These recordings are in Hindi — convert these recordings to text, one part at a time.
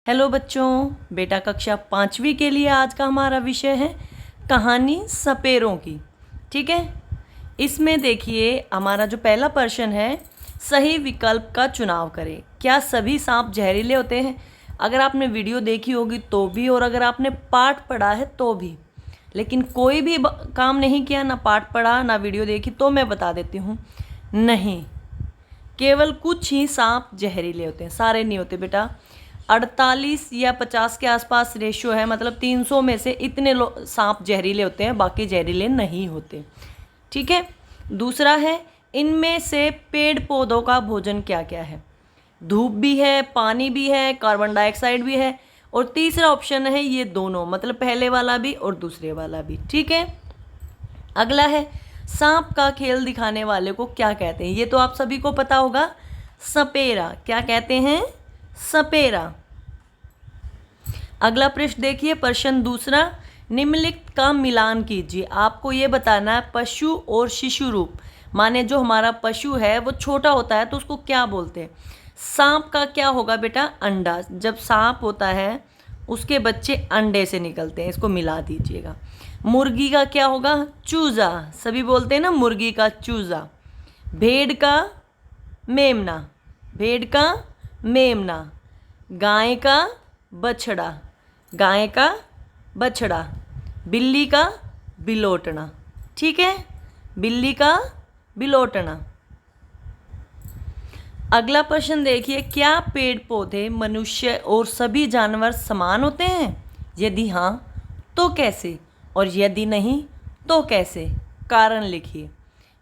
हेलो बच्चों, बेटा कक्षा 5वीं के लिए आज का हमारा विषय है कहानी सपेरों की। ठीक है, इसमें देखिए हमारा जो पहला प्रश्न है, सही विकल्प का चुनाव करें। क्या सभी सांप जहरीले होते हैं? अगर आपने वीडियो देखी होगी तो भी, और अगर आपने पाठ पढ़ा है तो भी, लेकिन कोई भी काम नहीं किया, ना पाठ पढ़ा ना वीडियो देखी, तो मैं बता देती हूँ, नहीं, केवल कुछ ही सांप जहरीले होते हैं, सारे नहीं होते बेटा। 48 या 50 के आसपास रेशियो है, मतलब 300 में से इतने सांप जहरीले होते हैं, बाकी जहरीले नहीं होते। ठीक है, दूसरा है, इनमें से पेड़ पौधों का भोजन क्या क्या है? धूप भी है, पानी भी है, कार्बन डाइऑक्साइड भी है, और तीसरा ऑप्शन है ये दोनों, मतलब पहले वाला भी और दूसरे वाला भी। ठीक है, अगला है, सांप का खेल दिखाने वाले को क्या कहते हैं? ये तो आप सभी को पता होगा, सपेरा। क्या कहते हैं? सपेरा। अगला प्रश्न देखिए, प्रश्न दूसरा, निम्नलिखित का मिलान कीजिए। आपको ये बताना है पशु और शिशु रूप, माने जो हमारा पशु है वो छोटा होता है तो उसको क्या बोलते हैं? सांप का क्या होगा बेटा? अंडा। जब सांप होता है उसके बच्चे अंडे से निकलते हैं, इसको मिला दीजिएगा। मुर्गी का क्या होगा? चूजा। सभी बोलते हैं ना मुर्गी का चूजा। भेड़ का मेमना, भेड़ का मेमना। गाय का बछड़ा, गाय का बछड़ा। बिल्ली का बिलोटना। ठीक है, बिल्ली का बिलोटना। अगला प्रश्न देखिए, क्या पेड़ पौधे, मनुष्य और सभी जानवर समान होते हैं? यदि हाँ तो कैसे, और यदि नहीं तो कैसे? कारण लिखिए।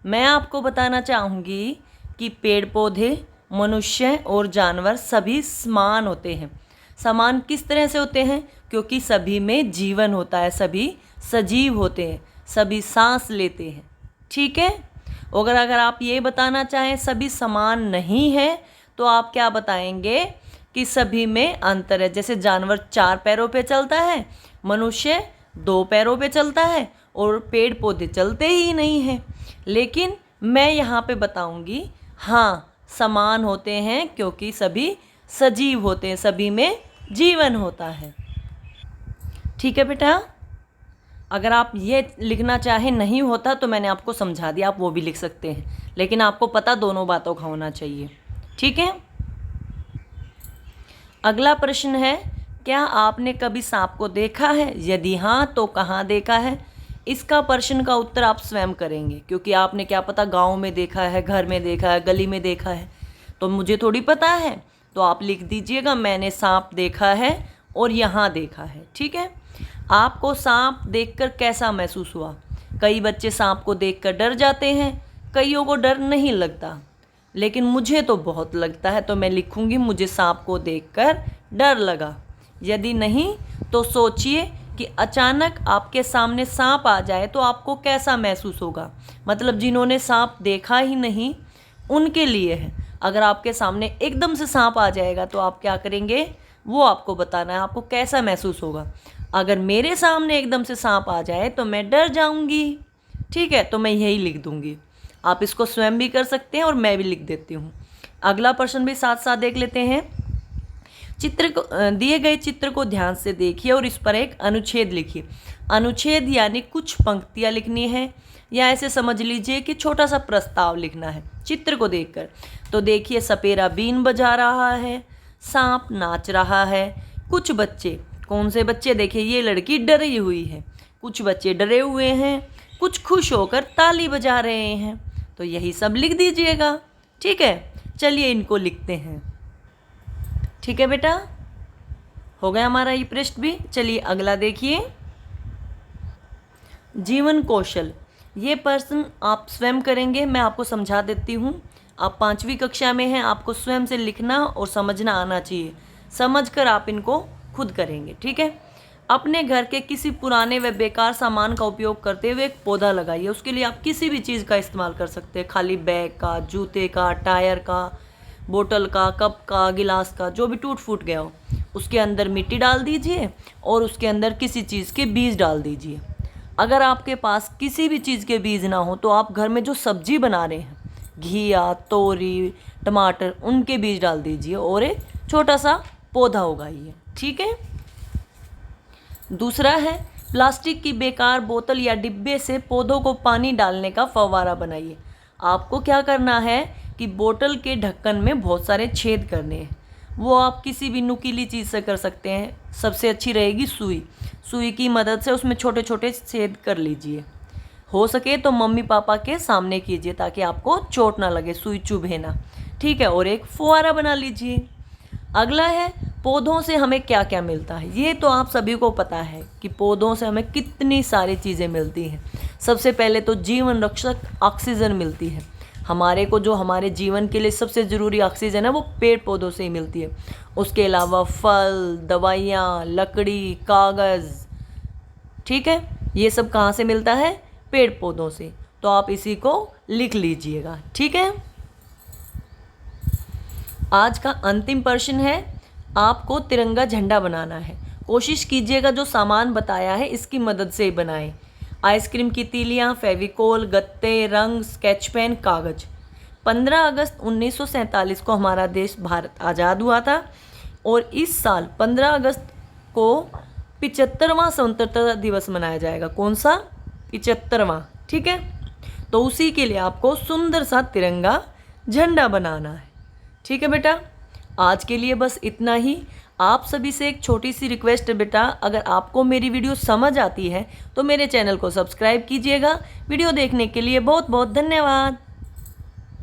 मैं आपको बताना चाहूँगी कि पेड़ पौधे, मनुष्य और जानवर सभी समान होते हैं। समान किस तरह से होते हैं? क्योंकि सभी में जीवन होता है, सभी सजीव होते हैं, सभी सांस लेते हैं। ठीक है, अगर आप ये बताना चाहें सभी समान नहीं है तो आप क्या बताएंगे कि सभी में अंतर है। जैसे जानवर 4 पैरों पे चलता है, मनुष्य 2 पैरों पे चलता है, और पेड़ पौधे चलते ही नहीं हैं। लेकिन मैं यहाँ पे बताऊँगी, हाँ समान होते हैं क्योंकि सभी सजीव होते हैं, सभी में जीवन होता है। ठीक है बेटा, अगर आप ये लिखना चाहें नहीं होता तो मैंने आपको समझा दिया, आप वो भी लिख सकते हैं, लेकिन आपको पता दोनों बातों का होना चाहिए। ठीक है, अगला प्रश्न है, क्या आपने कभी सांप को देखा है? यदि हाँ तो कहाँ देखा है? इसका प्रश्न का उत्तर आप स्वयं करेंगे, क्योंकि आपने क्या पता गांव में देखा है, घर में देखा है, गली में देखा है, तो मुझे थोड़ी पता है। तो आप लिख दीजिएगा, मैंने सांप देखा है और यहाँ देखा है। ठीक है, आपको सांप देखकर कैसा महसूस हुआ? कई बच्चे सांप को देखकर डर जाते हैं, कईयों को डर नहीं लगता, लेकिन मुझे तो बहुत लगता है, तो मैं लिखूँगी मुझे सांप को देखकर डर लगा। यदि नहीं तो सोचिए कि अचानक आपके सामने सांप आ जाए तो आपको कैसा महसूस होगा। मतलब जिन्होंने सांप देखा ही नहीं उनके लिए है। अगर आपके सामने एकदम से सांप आ जाएगा तो आप क्या करेंगे, वो आपको बताना है, आपको कैसा महसूस होगा। अगर मेरे सामने एकदम से सांप आ जाए तो मैं डर जाऊंगी। ठीक है, तो मैं यही लिख दूंगी। आप इसको स्वयं भी कर सकते हैं और मैं भी लिख देती हूँ। अगला प्रश्न भी साथ साथ देख लेते हैं। चित्र को, दिए गए चित्र को ध्यान से देखिए और इस पर एक अनुच्छेद लिखिए। अनुच्छेद यानी कुछ पंक्तियाँ लिखनी है, या ऐसे समझ लीजिए कि छोटा सा प्रस्ताव लिखना है चित्र को देखकर। तो देखिए, सपेरा बीन बजा रहा है, सांप नाच रहा है, कुछ बच्चे, कौन से बच्चे? देखिए ये लड़की डरी हुई है, कुछ बच्चे डरे हुए हैं, कुछ खुश होकर ताली बजा रहे हैं। तो यही सब लिख दीजिएगा। ठीक है, चलिए इनको लिखते हैं। ठीक है बेटा, हो गया हमारा ये प्रश्न भी। चलिए अगला देखिए, जीवन कौशल। ये प्रश्न आप स्वयं करेंगे, मैं आपको समझा देती हूँ। आप 5वीं कक्षा में हैं, आपको स्वयं से लिखना और समझना आना चाहिए, समझकर आप इनको खुद करेंगे। ठीक है, अपने घर के किसी पुराने व बेकार सामान का उपयोग करते हुए एक पौधा लगाइए। उसके लिए आप किसी भी चीज़ का इस्तेमाल कर सकते हैं, खाली बैग का, जूते का, टायर का, बोतल का, कप का, गिलास का, जो भी टूट फूट गया हो, उसके अंदर मिट्टी डाल दीजिए और उसके अंदर किसी चीज़ के बीज डाल दीजिए। अगर आपके पास किसी भी चीज़ के बीज ना हो तो आप घर में जो सब्जी बना रहे हैं, घिया, तोरी, टमाटर, उनके बीज डाल दीजिए और एक छोटा सा पौधा उगाइए। ठीक है। दूसरा है प्लास्टिक की बेकार बोतल या डिब्बे से पौधों को पानी डालने का फव्वारा बनाइए। आपको क्या करना है कि बोतल के ढक्कन में बहुत सारे छेद करने हैं। वो आप किसी भी नुकीली चीज़ से कर सकते हैं। सबसे अच्छी रहेगी सुई। सुई की मदद से उसमें छोटे छोटे छेद कर लीजिए। हो सके तो मम्मी पापा के सामने कीजिए ताकि आपको चोट ना लगे, सुई चुभे ना। ठीक है। और एक फुहारा बना लीजिए। अगला है पौधों से हमें क्या क्या मिलता है। ये तो आप सभी को पता है कि पौधों से हमें कितनी सारी चीज़ें मिलती हैं। सबसे पहले तो जीवन रक्षक ऑक्सीजन मिलती है। हमारे को जो हमारे जीवन के लिए सबसे ज़रूरी ऑक्सीजन है वो पेड़ पौधों से ही मिलती है। उसके अलावा फल, दवाइयाँ, लकड़ी, कागज़। ठीक है। ये सब कहाँ से मिलता है? पेड़ पौधों से। तो आप इसी को लिख लीजिएगा। ठीक है। आज का अंतिम प्रश्न है, आपको तिरंगा झंडा बनाना है। कोशिश कीजिएगा जो सामान बताया है इसकी मदद से ही बनाएं। आइसक्रीम की तीलियाँ, फेविकोल, गत्ते, रंग, स्केच पेन, कागज। 15 अगस्त 1947 को हमारा देश भारत आज़ाद हुआ था और इस साल 15 अगस्त को 75वां स्वतंत्रता दिवस मनाया जाएगा। कौन सा? 75वां। ठीक है। तो उसी के लिए आपको सुंदर सा तिरंगा झंडा बनाना है। ठीक है बेटा। आज के लिए बस इतना ही। आप सभी से एक छोटी सी रिक्वेस्ट है बेटा, अगर आपको मेरी वीडियो समझ आती है तो मेरे चैनल को सब्सक्राइब कीजिएगा। वीडियो देखने के लिए बहुत बहुत धन्यवाद।